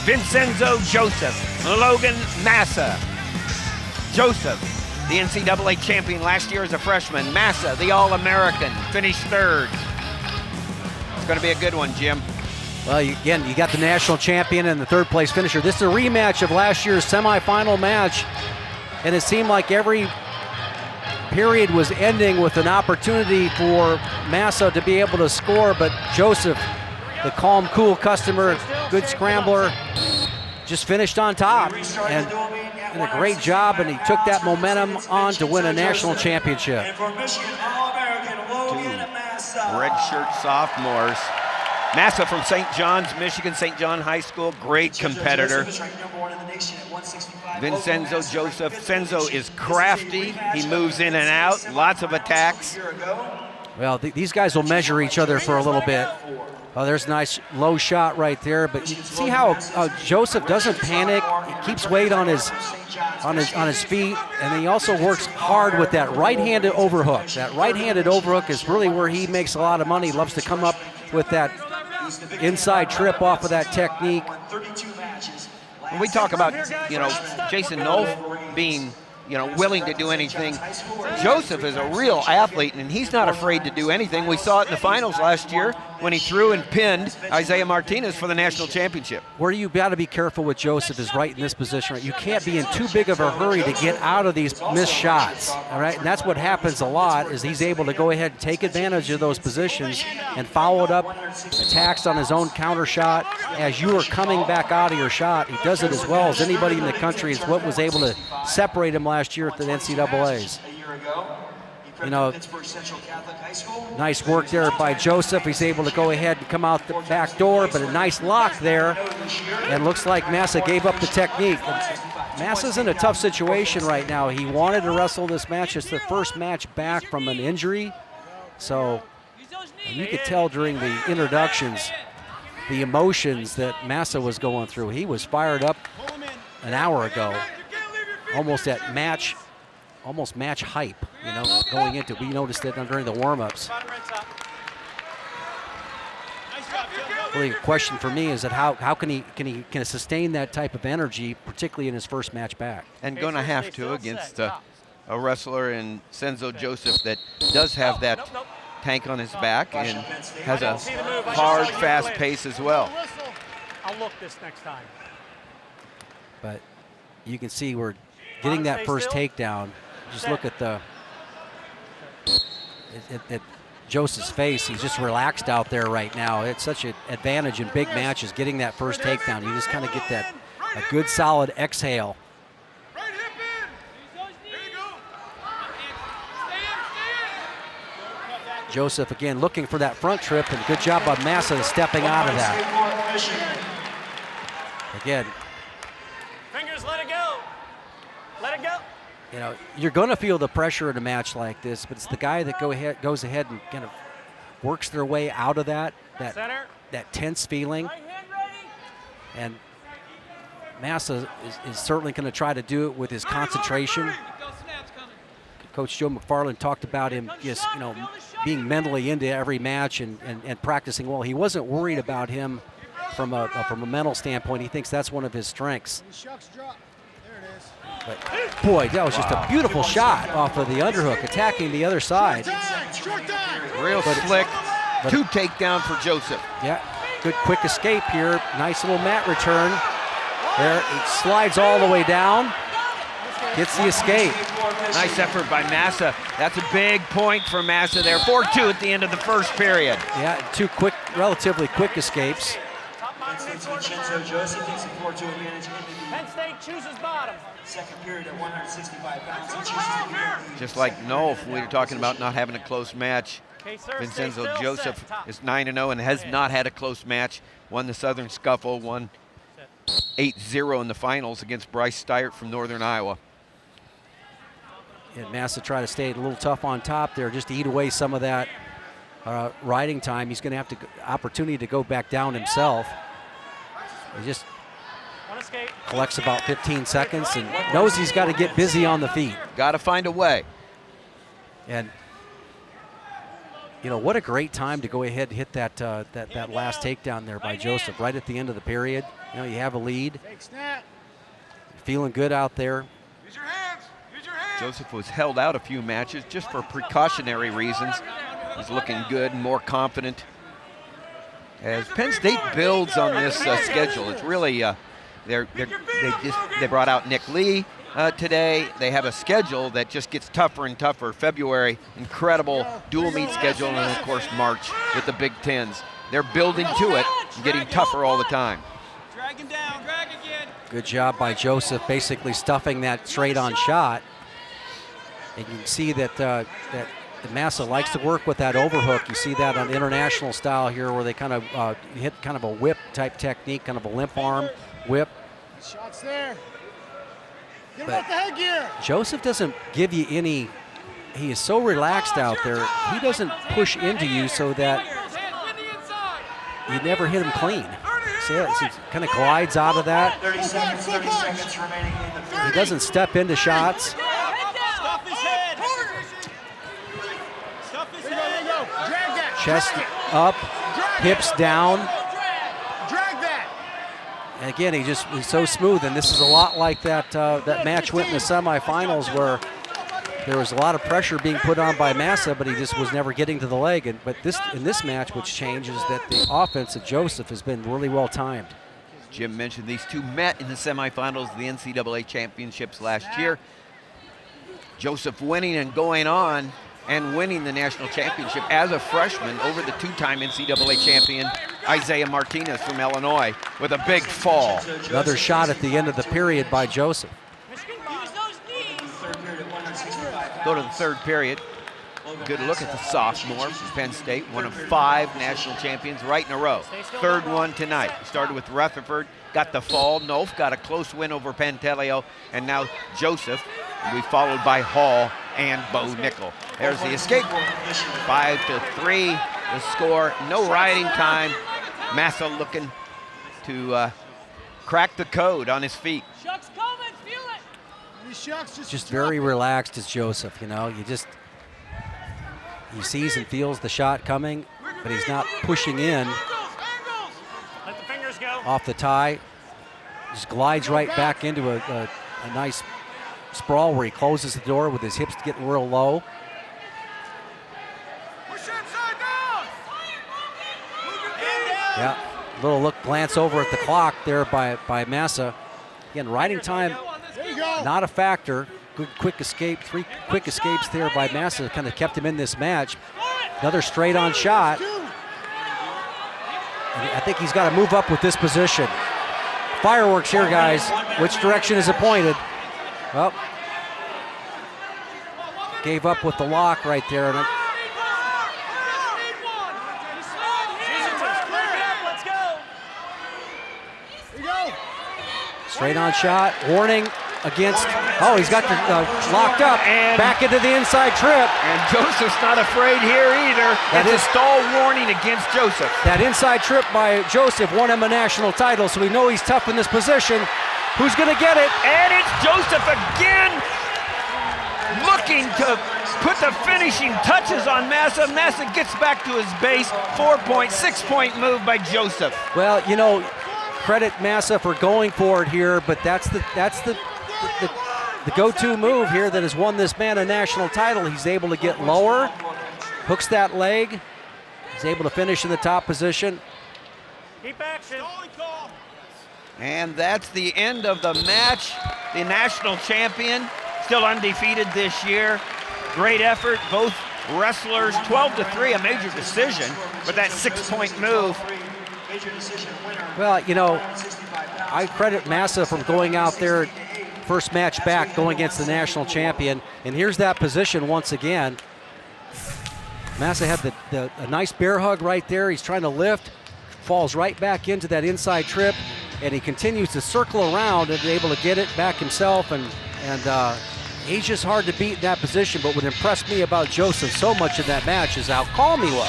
Vincenzo Joseph, Logan Massa. Joseph, the NCAA champion last year as a freshman. Massa, the All-American, finished third. It's going to be a good one, Jim. Well, you got the national champion and the third place finisher. This is a rematch of last year's semifinal match, and it seemed like every period was ending with an opportunity for Massa to be able to score, but Joseph, the calm, cool customer, good scrambler, just finished on top and did a great job, and he took that momentum on to win a national championship. Two redshirt sophomores. Massa from St. John's, Michigan, St. John High School, great competitor. Vincenzo Joseph. Vincenzo is crafty. He moves in and out, lots of attacks. Well, these guys will measure each other for a little bit. Oh, there's a nice low shot right there, but you see how Joseph doesn't panic. He keeps weight on his feet, and then he also works hard with that right-handed overhook. That right-handed overhook is really where he makes a lot of money. He loves to come up with that inside trip off of that technique. When we talk about, Jason Nolf being, willing to do anything, Joseph is a real athlete, and he's not afraid to do anything. We saw it in the finals last year when he threw and pinned Isaiah Martinez for the national championship. Where you got to be careful with Joseph is right in this position. Right? You can't be in too big of a hurry to get out of these missed shots. All right, and that's what happens a lot. Is he's able to go ahead and take advantage of those positions and follow it up, attacks on his own counter shot as you are coming back out of your shot. He does it as well as anybody in the country. It's what was able to separate him last year at the NCAAs. Nice work there by Joseph. He's able to go ahead and come out the back door, but a nice lock there. And looks like Massa gave up the technique. Massa's in a tough situation right now. He wanted to wrestle this match. It's the first match back from an injury. So you could tell during the introductions the emotions that Massa was going through. He was fired up an hour ago, almost at match hype, going into it. We noticed it during the warm-ups. Really, a question for me is that how can he sustain that type of energy, particularly in his first match back? And going to have to against a wrestler in Vincenzo Joseph that does have that tank on his back and has a hard, fast pace as well. I'll look this next time. But you can see we're getting that first takedown. Just look at at Joseph's face. He's just relaxed out there right now. It's such an advantage in big matches, getting that first takedown. You just kind of get a good solid exhale. Joseph again looking for that front trip, and good job by Massa stepping out of that. Again. Fingers, let it go. Let it go. You're going to feel the pressure in a match like this, but it's the guy that goes ahead and kind of works their way out of that tense feeling. And Massa is certainly going to try to do it with his concentration. Coach Joe McFarland talked about him just, being mentally into every match and practicing well. He wasn't worried about him from a mental standpoint. He thinks that's one of his strengths. But boy, that was just a beautiful shot off of the underhook, attacking the other side. Real slick. Two takedown for Joseph. Yeah, good quick escape here. Nice little mat return. There, it slides all the way down. Gets the escape. Nice effort by Massa. That's a big point for Massa there. 4-2 at the end of the first period. Yeah, two relatively quick escapes. Vincenzo Joseph takes a 4-2 advantage. Penn State chooses bottom. Second period at 165 pounds. Just like Nolf, we were talking about not having a close match. Vincenzo Joseph is 9-0 and has not had a close match. Won the Southern Scuffle, won 8-0 in the finals against Bryce Steyert from Northern Iowa. And Massa tried to stay a little tough on top there, just to eat away some of that riding time. He's going to have the opportunity to go back down himself. He just collects about 15 seconds and knows he's got to get busy on the feet. Got to find a way. And You know, what a great time to go ahead and hit that last takedown there by Joseph, right at the end of the period. You know, you have a lead. Feeling good out there. Use your hands. Use your hands. Joseph was held out a few matches just for precautionary reasons. He's looking good and more confident. As Penn State builds on this schedule, it's really they brought out Nick Lee today. They have a schedule that just gets tougher and tougher. February, incredible dual meet schedule, and of course March with the Big Tens. They're building to it and getting tougher all the time. Drag him down. Drag again. Good job by Joseph, basically stuffing that straight-on shot. And you can see that Massa likes to work with that overhook. You see that on international style here, where they kind of hit kind of a whip type technique, kind of a limp arm whip. Shots there. Get him But off the headgear. Joseph doesn't give you any. He is so relaxed out there. He doesn't push into you so that you never hit him clean. See it? He kind of glides out of that. 30 seconds remaining in the third. He doesn't step into shots. Stuff his head. Stuff his head. Drag that. Chest up, hips down. Drag that. And again, he's so smooth, and this is a lot like that match went in the semifinals, where there was a lot of pressure being put on by Massa, but he just was never getting to the leg. But in this match, what's changed is that the offense of Joseph has been really well timed. Jim mentioned these two met in the semifinals of the NCAA championships last year. Joseph winning and going on and winning the national championship as a freshman over the two-time NCAA champion Isaiah Martinez from Illinois with a big fall. Another shot at the end of the period by Joseph. Go to the third period. Good look at the sophomore from Penn State, one of 5 national champions right in a row. Third one tonight. Started with Rutherford, got the fall. Nolf got a close win over Pantelio, and now Joseph, will be followed by Hall and Bo Nickel. There's the escape. 5-3 the score. No riding time. Massa looking to crack the code on his feet. Shucks coming. Feel it. These shots Just very relaxed as Joseph, you know. He sees and feels the shot coming, but he's not pushing in Let the fingers go. off the tie. Just glides right back into a nice sprawl where he closes the door with his hips getting real low. Push inside down. Yeah, little glance over at the clock there by Massa. Again, riding time There you go. not a factor. Good quick escape, 3 quick escapes there by Massa, kind of kept him in this match. Another straight-on shot. And I think he's got to move up with this position. Fireworks here, guys. Which direction is it pointed? Well, gave up with the lock right there. And Let's go. There you go. straight-on shot. Warning against. Oh, he's got the locked up. And- Back into the inside trip. And Joseph's not afraid here either. That It's is- a stall warning against Joseph. That inside trip by Joseph won him a national title, so we know he's tough in this position. Who's going to get it? And it's Joseph again, looking to put the finishing touches on Massa. Massa gets back to his base. 4-point, 6-point move by Joseph. Well, you know, credit Massa for going for it here, but that's the go-to move here that has won this man a national title. He's able to get lower, hooks that leg. He's able to finish in the top position. Keep action. And that's the end of the match. The national champion, still undefeated this year. Great effort, both wrestlers. 12-3, a major decision, but that 6-point move. Major decision winner. Well, you know, I credit Massa from going out there, first match back, going against the national champion. And here's that position once again. Massa had a nice bear hug right there. He's trying to lift, falls right back into that inside trip, and he continues to circle around and able to get it back himself. And he's just hard to beat in that position. But what impressed me about Joseph so much in that match is how calm he was.